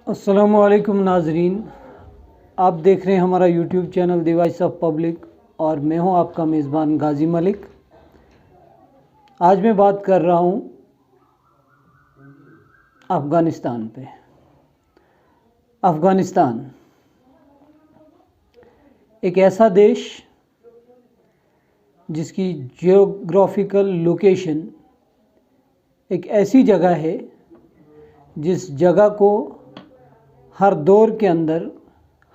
अस्सलामुअलैकुम नाजरीन, आप देख रहे हैं हमारा YouTube channel the voice of public और मैं हूं आपका मेज़बान गाजी मलिक। आज मैं बात कर रहा हूं अफ़गानिस्तान पे। अफ़गानिस्तान एक ऐसा देश जिसकी जियोग्राफिकल लोकेशन एक ऐसी जगह है जिस जगह को हर दौर के अंदर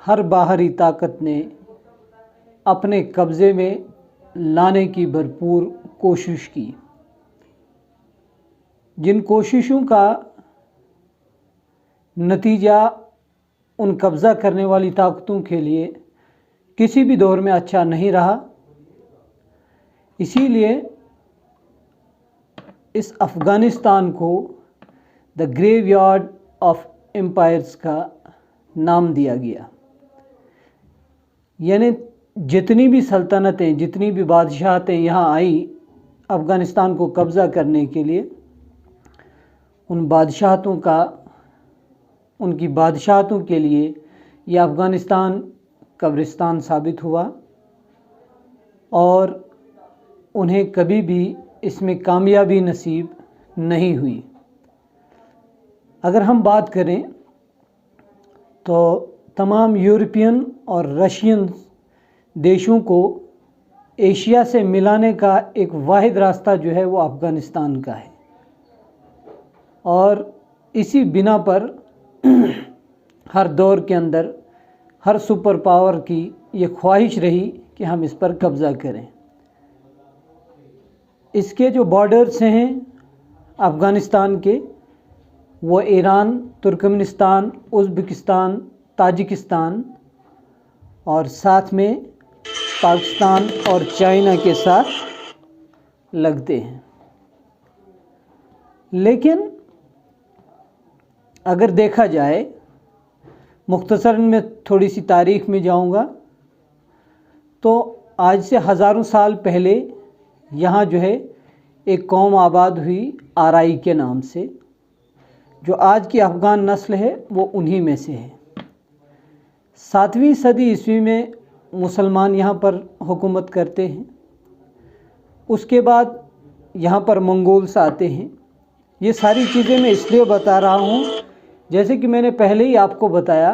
हर बाहरी ताकत ने अपने कब्ज़े में लाने की भरपूर कोशिश की। जिन कोशिशों का नतीजा उन कब्ज़ा करने वाली ताकतों के लिए किसी भी दौर में अच्छा नहीं रहा। इसीलिए इस अफ़गानिस्तान को द ग्रेवयार्ड ऑफ एम्पायर्स का नाम दिया गया। यानी जितनी भी सल्तनतें, जितनी भी बादशाहतें यहाँ आई अफ़गानिस्तान को कब्ज़ा करने के लिए, उन बादशाहतों का, उनकी बादशाहतों के लिए यह अफ़गानिस्तान कब्रिस्तान साबित हुआ और उन्हें कभी भी इसमें कामयाबी नसीब नहीं हुई। अगर हम बात करें तो तमाम यूरोपियन और रशियन देशों को एशिया से मिलाने का एक वाहिद रास्ता जो है वो अफ़गानिस्तान का है और इसी बिना पर हर दौर के अंदर हर सुपर पावर की ये ख्वाहिश रही कि हम इस पर कब्ज़ा करें। इसके जो बॉर्डर्स हैं अफ़गानिस्तान के, वो ईरान, तुर्कमेनिस्तान, उज़्बेकिस्तान, ताजिकिस्तान और साथ में पाकिस्तान और चाइना के साथ लगते हैं। लेकिन अगर देखा जाए, मुख्तसरन में थोड़ी सी तारीख़ में जाऊंगा तो आज से हज़ारों साल पहले यहाँ जो है एक कौम आबाद हुई आराई के नाम से। जो आज की अफ़गान नस्ल है वो उन्हीं में से है। 7वीं सदी ईस्वी में मुसलमान यहाँ पर हुकूमत करते हैं। उसके बाद यहाँ पर मंगोल्स आते हैं। ये सारी चीज़ें मैं इसलिए बता रहा हूँ, जैसे कि मैंने पहले ही आपको बताया,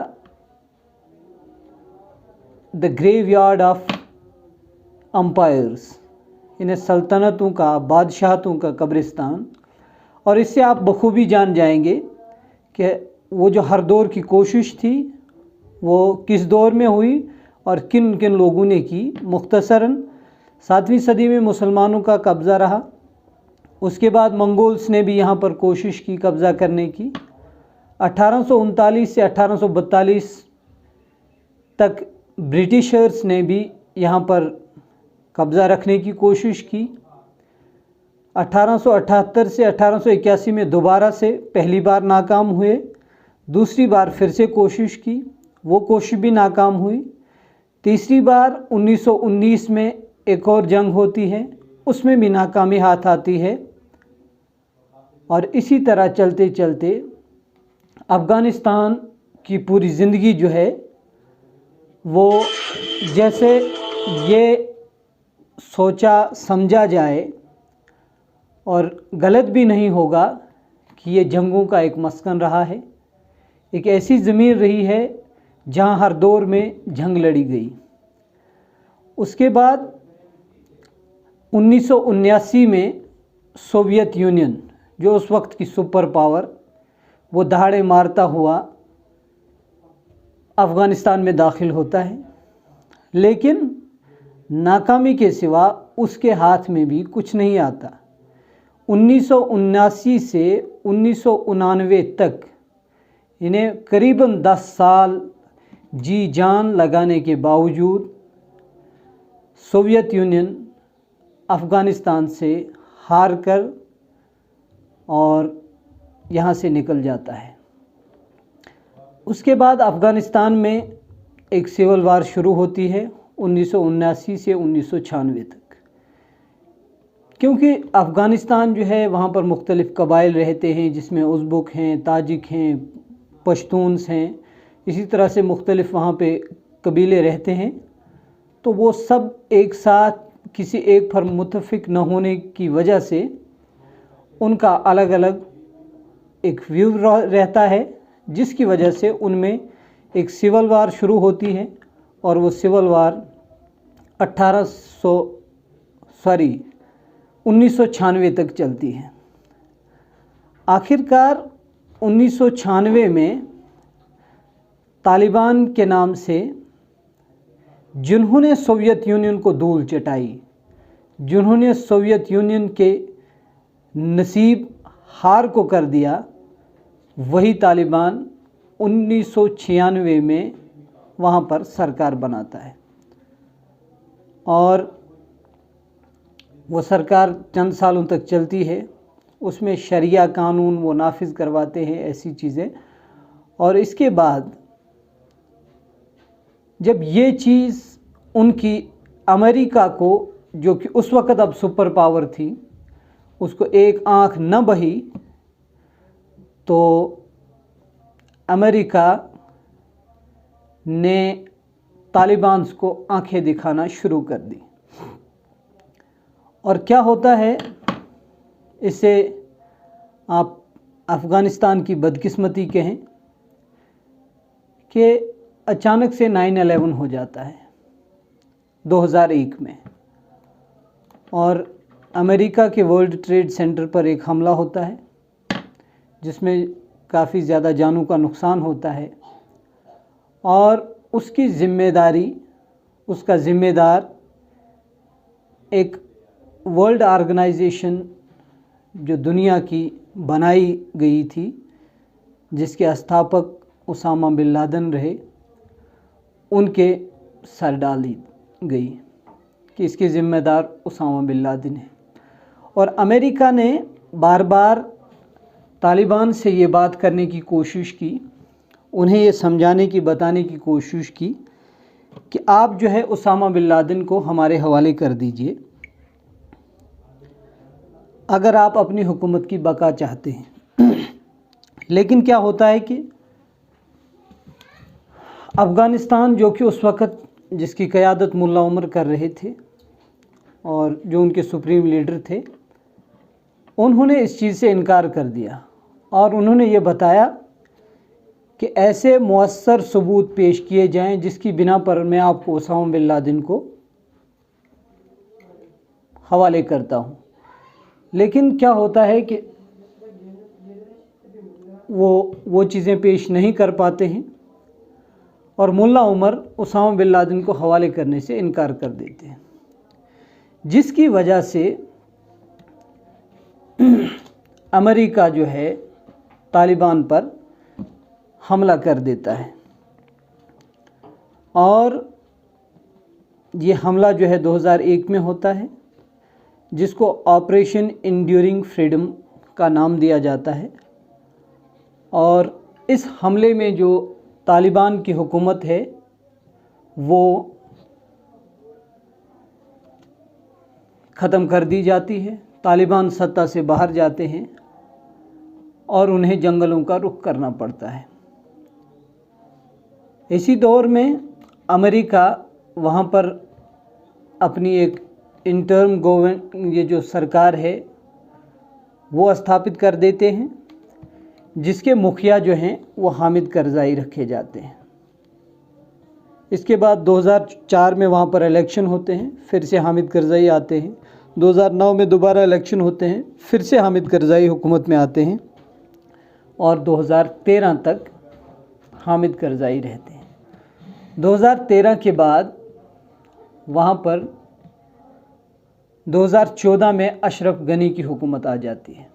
द ग्रेवयार्ड ऑफ एम्पायर्स, इन्हें सल्तनतों का, बादशाहतों का कब्रिस्तान। और इससे आप बखूबी जान जाएंगे कि वो जो हर दौर की कोशिश थी वो किस दौर में हुई और किन किन लोगों ने की। मुख्तसरन 7वीं सदी में मुसलमानों का कब्ज़ा रहा। उसके बाद मंगोल्स ने भी यहाँ पर कोशिश की कब्ज़ा करने की। 1839 से 1842 तक ब्रिटिशर्स ने भी यहाँ पर कब्ज़ा रखने की कोशिश की। 1878 से 1881 में दोबारा से पहली बार नाकाम हुए, दूसरी बार फिर से कोशिश की, वो कोशिश भी नाकाम हुई। तीसरी बार 1919 में एक और जंग होती है, उसमें भी नाकामी हाथ आती है। और इसी तरह चलते चलते अफ़गानिस्तान की पूरी ज़िंदगी जो है वो, जैसे ये सोचा समझा जाए और गलत भी नहीं होगा कि ये जंगों का एक मस्कन रहा है। एक ऐसी ज़मीन रही है जहाँ हर दौर में जंग लड़ी गई। उसके बाद 1979 में सोवियत यूनियन, जो उस वक्त की सुपर पावर, वो दहाड़े मारता हुआ अफ़गानिस्तान में दाखिल होता है। लेकिन नाकामी के सिवा उसके हाथ में भी कुछ नहीं आता। 1979 से 1999 तक इन्हें करीबन 10 साल जी जान लगाने के बावजूद सोवियत यूनियन अफ़गानिस्तान से हार कर और यहाँ से निकल जाता है। उसके बाद अफ़गानिस्तान में एक सिविल वार शुरू होती है 1979 से 1996 तक। क्योंकि अफ़गानिस्तान जो है वहाँ पर मुख्तलिफ़ कबाइल रहते हैं, जिसमें उज़्बेक हैं, ताजिक हैं, पश्तून्स हैं, इसी तरह से मुख्तलिफ़ वहाँ पे कबीले रहते हैं। तो वो सब एक साथ किसी एक पर मुत्तफ़िक न होने की वजह से उनका अलग अलग एक व्यू रहता है, जिसकी वजह से उनमें एक सिविल वार शुरू होती है और वो सिविल वार 1996 तक चलती है। आखिरकार 1996 में तालिबान के नाम से जिन्होंने सोवियत यूनियन को धूल चटाई, जिन्होंने सोवियत यूनियन के नसीब हार को कर दिया, वही तालिबान 1996 में वहाँ पर सरकार बनाता है। और वो सरकार चंद सालों तक चलती है, उसमें शरिया कानून वो नाफिज करवाते हैं, ऐसी चीज़ें। और इसके बाद जब ये चीज़ उनकी अमेरिका को, जो कि उस वक़्त अब सुपर पावर थी, उसको एक आँख न बही, तो अमेरिका ने तालिबान को आंखें दिखाना शुरू कर दी। और क्या होता है, इससे आप अफ़गानिस्तान की बदकिस्मती कहें कि अचानक से 9/11 हो जाता है 2001 में, और अमेरिका के वर्ल्ड ट्रेड सेंटर पर एक हमला होता है जिसमें काफ़ी ज़्यादा जानों का नुकसान होता है। और उसकी ज़िम्मेदारी, उसका ज़िम्मेदार एक वर्ल्ड ऑर्गेनाइजेशन जो दुनिया की बनाई गई थी, जिसके स्थापक उसामा बिन लादेन रहे, उनके सर डाल दी गई कि इसके ज़िम्मेदार उसामा बिन लादेन है। और अमेरिका ने बार बार तालिबान से ये बात करने की कोशिश की, उन्हें ये समझाने की, बताने की कोशिश की कि आप जो है उसामा बिन लादेन को हमारे हवाले कर दीजिए अगर आप अपनी हुकूमत की बका चाहते हैं। लेकिन क्या होता है कि अफ़गानिस्तान, जो कि उस वक़्त जिसकी क़यादत मुल्ला उमर कर रहे थे और जो उनके सुप्रीम लीडर थे, उन्होंने इस चीज़ से इनकार कर दिया और उन्होंने ये बताया कि ऐसे मुअस्सर सबूत पेश किए जाएं जिसकी बिना पर मैं आपको उसामा बिन लादेन को हवाले करता हूं। लेकिन क्या होता है कि वो चीज़ें पेश नहीं कर पाते हैं और मुल्ला उमर उसामा बिन लादेन को हवाले करने से इनकार कर देते हैं, जिसकी वजह से अमेरिका जो है तालिबान पर हमला कर देता है। और ये हमला जो है 2001 में होता है, जिसको ऑपरेशन इंड्यूरिंग फ्रीडम का नाम दिया जाता है। और इस हमले में जो तालिबान की हुकूमत है वो ख़त्म कर दी जाती है, तालिबान सत्ता से बाहर जाते हैं और उन्हें जंगलों का रुख करना पड़ता है। इसी दौर में अमेरिका वहाँ पर अपनी एक इंटर्म गवर्नमेंट, ये जो सरकार है, वो स्थापित कर देते हैं, जिसके मुखिया जो हैं वो हामिद करज़ाई रखे जाते हैं। इसके बाद 2004 में वहाँ पर इलेक्शन होते हैं, फिर से हामिद करज़ाई आते हैं। 2009 में दोबारा इलेक्शन होते हैं, फिर से हामिद करज़ाई हुकूमत में आते हैं और 2013 तक हामिद करज़ाई रहते हैं। 2013 के बाद वहाँ पर 2014 में अशरफ गनी की हुकूमत आ जाती है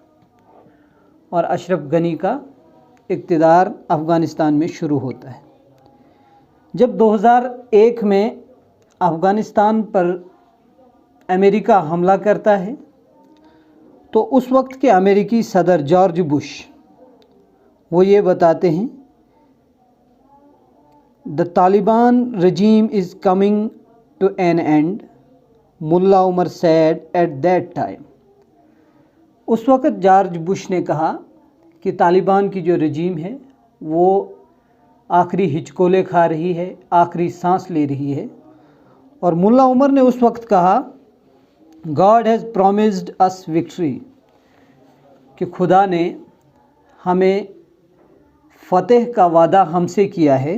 और अशरफ गनी का इक़्तिदार अफ़गानिस्तान में शुरू होता है। जब 2001 में अफ़गानिस्तान पर अमेरिका हमला करता है तो उस वक्त के अमेरिकी सदर जॉर्ज बुश वो ये बताते हैं, the Taliban regime is coming to an end, Mullah Omar said at that time। उस वक़्त जॉर्ज बुश ने कहा कि तालिबान की जो रजीम है वो आखिरी हिचकोले खा रही है, आखिरी सांस ले रही है। और मुल्ला उमर ने उस वक्त कहा, God has promised us victory, कि खुदा ने हमें फ़तेह का वादा हमसे किया है।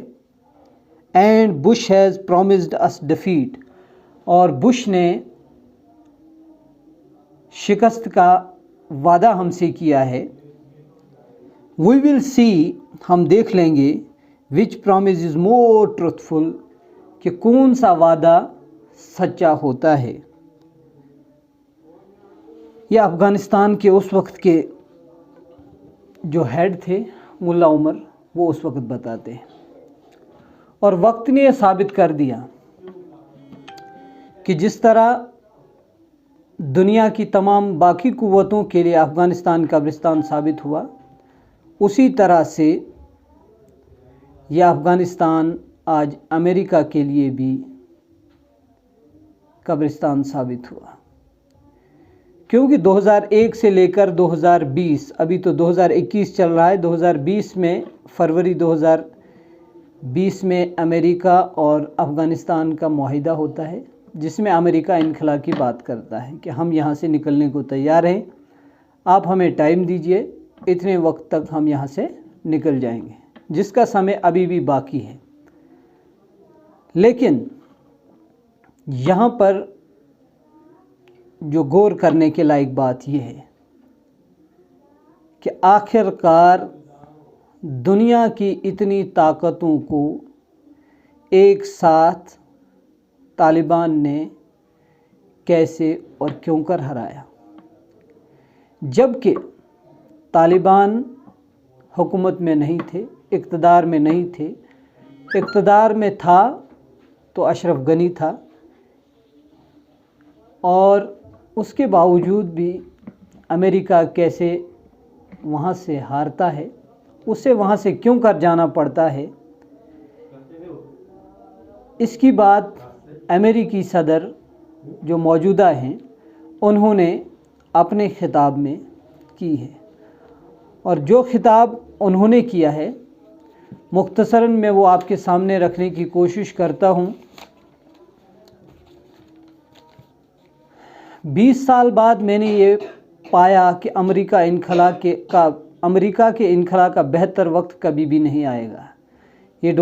And Bush has promised us defeat, और बुश ने शिकस्त का वादा हमसे किया है। वी विल सी, हम देख लेंगे, विच प्रॉमिस इज़ मोर ट्रुथफुल, कि कौन सा वादा सच्चा होता है। यह अफ़गानिस्तान के उस वक्त के जो हेड थे मुल्ला उमर, वो उस वक्त बताते हैं। और वक्त ने यह साबित कर दिया कि जिस तरह दुनिया की तमाम बाकी कुव्वतों के लिए अफ़गानिस्तान कब्रिस्तान साबित हुआ, उसी तरह से यह अफ़गानिस्तान आज अमेरिका के लिए भी कब्रिस्तान साबित हुआ। क्योंकि 2001 से लेकर 2020, अभी तो 2021 चल रहा है, 2020 में फरवरी 2020 में अमेरिका और अफ़गानिस्तान का मुआहिदा होता है, जिसमें अमेरिका इनखला की बात करता है कि हम यहाँ से निकलने को तैयार हैं, आप हमें टाइम दीजिए, इतने वक्त तक हम यहाँ से निकल जाएंगे, जिसका समय अभी भी बाकी है। लेकिन यहाँ पर जो गौर करने के लायक बात यह है कि आखिरकार दुनिया की इतनी ताकतों को एक साथ तालिबान ने कैसे और क्यों कर हराया, जबकि तालिबान हुकूमत में नहीं थे, इक़्तिदार में नहीं थे। इक़्तिदार में था तो अशरफ गनी था, और उसके बावजूद भी अमेरिका कैसे वहाँ से हारता है, उसे वहाँ से क्यों कर जाना पड़ता है, इसकी बात अमेरिकी सदर जो मौजूदा हैं उन्होंने अपने खिताब में की है। और जो खिताब उन्होंने किया है मुख्तसरन मैं वो आपके सामने रखने की कोशिश करता हूँ। 20 साल बाद मैंने ये पाया कि अमेरिका के इनखला का बेहतर वक्त कभी भी नहीं आएगा। ये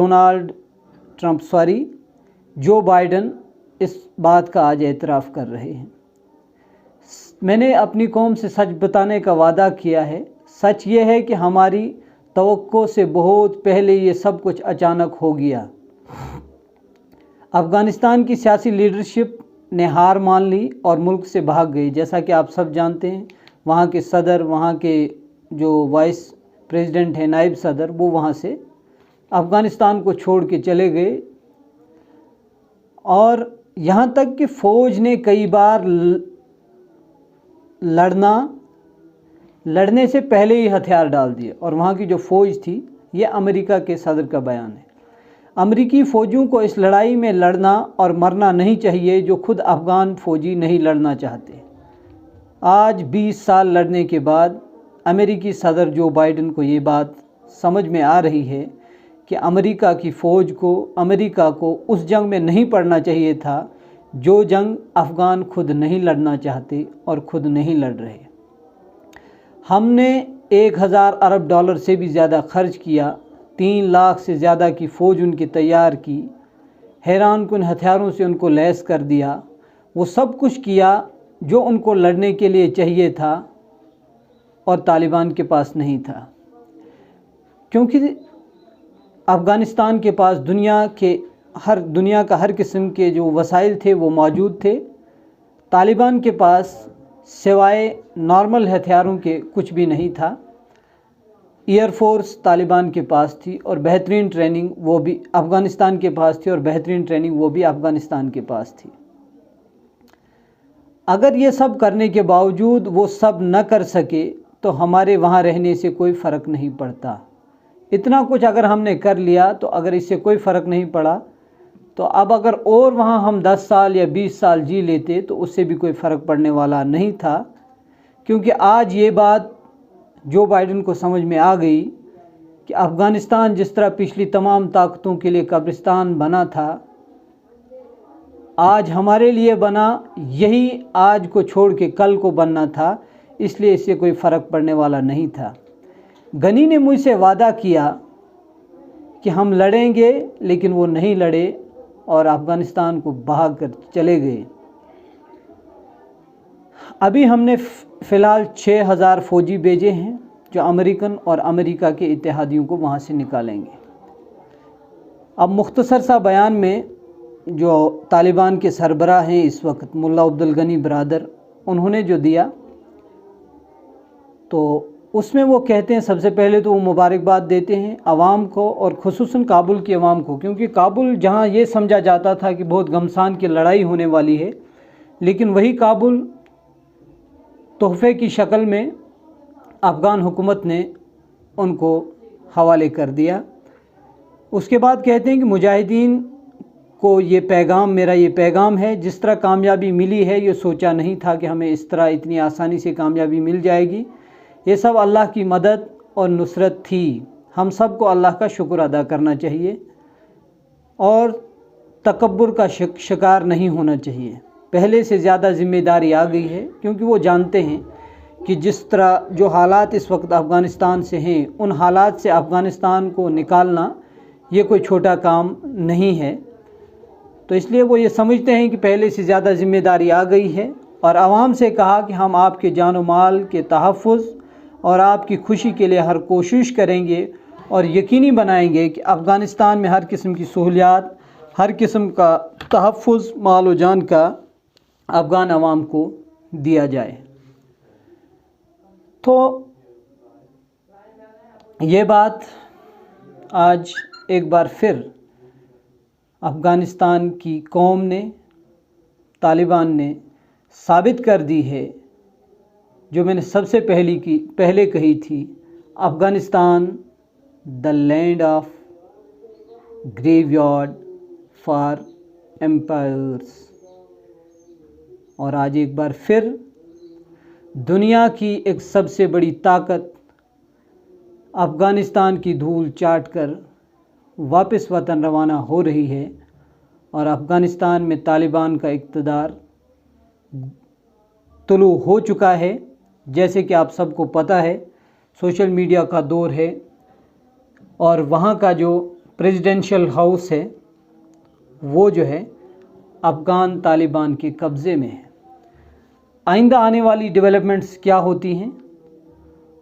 जो बाइडन इस बात का आज एतराफ़ कर रहे हैं। मैंने अपनी कौम से सच बताने का वादा किया है। सच ये है कि हमारी तवक्को से बहुत पहले ये सब कुछ अचानक हो गया। अफ़गानिस्तान की सियासी लीडरशिप ने हार मान ली और मुल्क से भाग गई। जैसा कि आप सब जानते हैं, वहाँ के सदर, वहाँ के जो वाइस प्रेसिडेंट हैं, नायब सदर, वो वहाँ से अफ़गानिस्तान को छोड़ के चले गए। और यहाँ तक कि फ़ौज ने कई बार लड़ने से पहले ही हथियार डाल दिए। और वहाँ की जो फ़ौज थी, ये अमेरिका के सदर का बयान है, अमेरिकी फ़ौजियों को इस लड़ाई में लड़ना और मरना नहीं चाहिए जो खुद अफ़गान फ़ौजी नहीं लड़ना चाहते। आज 20 साल लड़ने के बाद अमेरिकी सदर जो बाइडन को ये बात समझ में आ रही है कि अमेरिका की फ़ौज को, अमेरिका को उस जंग में नहीं पड़ना चाहिए था जो जंग अफ़गान खुद नहीं लड़ना चाहते और खुद नहीं लड़ रहे। हमने 1000 अरब डॉलर से भी ज़्यादा खर्च किया, 3 लाख से ज़्यादा की फ़ौज उनकी तैयार की, हैरानकुन हथियारों से उनको लैस कर दिया। वो सब कुछ किया जो उनको लड़ने के लिए चाहिए था और तालिबान के पास नहीं था, क्योंकि अफ़गानिस्तान के पास दुनिया का हर किस्म के जो वसाइल थे वो मौजूद थे। तालिबान के पास सिवाय नॉर्मल हथियारों के कुछ भी नहीं था। एयरफोर्स तालिबान के पास थी और बेहतरीन ट्रेनिंग वो भी अफ़गानिस्तान के पास थी, और बेहतरीन ट्रेनिंग वो भी अफ़गानिस्तान के पास थी। अगर ये सब करने के बावजूद वो सब न कर सके तो हमारे वहाँ रहने से कोई फ़र्क नहीं पड़ता। इतना कुछ अगर हमने कर लिया तो अगर इससे कोई फ़र्क नहीं पड़ा तो अब अगर और वहाँ हम 10 साल या 20 साल जी लेते तो उससे भी कोई फ़र्क पड़ने वाला नहीं था। क्योंकि आज ये बात जो बाइडन को समझ में आ गई कि अफ़गानिस्तान जिस तरह पिछली तमाम ताकतों के लिए कब्रिस्तान बना था, आज हमारे लिए बना, यही आज को छोड़ के कल को बनना था, इसलिए इससे कोई फ़र्क पड़ने वाला नहीं था। गनी ने मुझसे वादा किया कि हम लड़ेंगे, लेकिन वो नहीं लड़े और अफ़गानिस्तान को भाग कर चले गए। अभी हमने फ़िलहाल 6000 फ़ौजी भेजे हैं जो अमेरिकन और अमेरिका के इत्तेहादियों को वहाँ से निकालेंगे। अब मुख्तसर सा बयान में जो तालिबान के सरबराह हैं इस वक्त, मुल्ला अब्दुल गनी ब्रादर, उन्होंने जो दिया तो उसमें वो कहते हैं, सबसे पहले तो वो मुबारकबाद देते हैं आवाम को और ख़ुसूसन काबुल की आवाम को, क्योंकि काबुल जहाँ ये समझा जाता था कि बहुत घमसान की लड़ाई होने वाली है, लेकिन वही काबुल तोहफ़े की शक्ल में अफ़गान हुकूमत ने उनको हवाले कर दिया। उसके बाद कहते हैं कि मुजाहिदीन को ये पैगाम, मेरा ये पैगाम है, जिस तरह कामयाबी मिली है ये सोचा नहीं था कि हमें इस तरह इतनी आसानी से कामयाबी मिल जाएगी। ये सब अल्लाह की मदद और नुसरत थी। हम सब को अल्लाह का शुक्र अदा करना चाहिए और तकब्बुर का शिकार नहीं होना चाहिए। पहले से ज़्यादा ज़िम्मेदारी आ गई है, क्योंकि वो जानते हैं कि जिस तरह जो हालात इस वक्त अफ़गानिस्तान से हैं, उन हालात से अफ़गानिस्तान को निकालना ये कोई छोटा काम नहीं है। तो इसलिए वो ये समझते हैं कि पहले से ज़्यादा ज़िम्मेदारी आ गई है और आवाम से कहा कि हम आपके जान और माल के तहफ़्फ़ुज़ और आपकी खुशी के लिए हर कोशिश करेंगे और यकीनी बनाएंगे कि अफ़गानिस्तान में हर किस्म की सहूलियात, हर किस्म का तहफ़्फ़ुज़ माल और जान का अफ़गान आवाम को दिया जाए। तो ये बात आज एक बार फिर अफ़गानिस्तान की कौम ने, तालिबान ने साबित कर दी है, जो मैंने सबसे पहले कही थी, Afghanistan the land of graveyard for empires. और आज एक बार फिर दुनिया की एक सबसे बड़ी ताकत अफ़गानिस्तान की धूल चाट कर वापस वतन रवाना हो रही है और अफ़गानिस्तान में तालिबान का इक़्तिदार तुलू हो चुका है। जैसे कि आप सबको पता है, सोशल मीडिया का दौर है और वहाँ का जो प्रेसिडेंशियल हाउस है वो जो है अफ़गान तालिबान के कब्ज़े में है। आइंदा आने वाली डेवलपमेंट्स क्या होती हैं,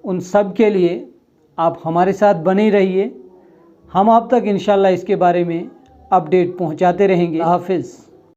उन सब के लिए आप हमारे साथ बने रहिए। हम आप तक इंशाल्लाह इसके बारे में अपडेट पहुंचाते रहेंगे। हाफ़िज़।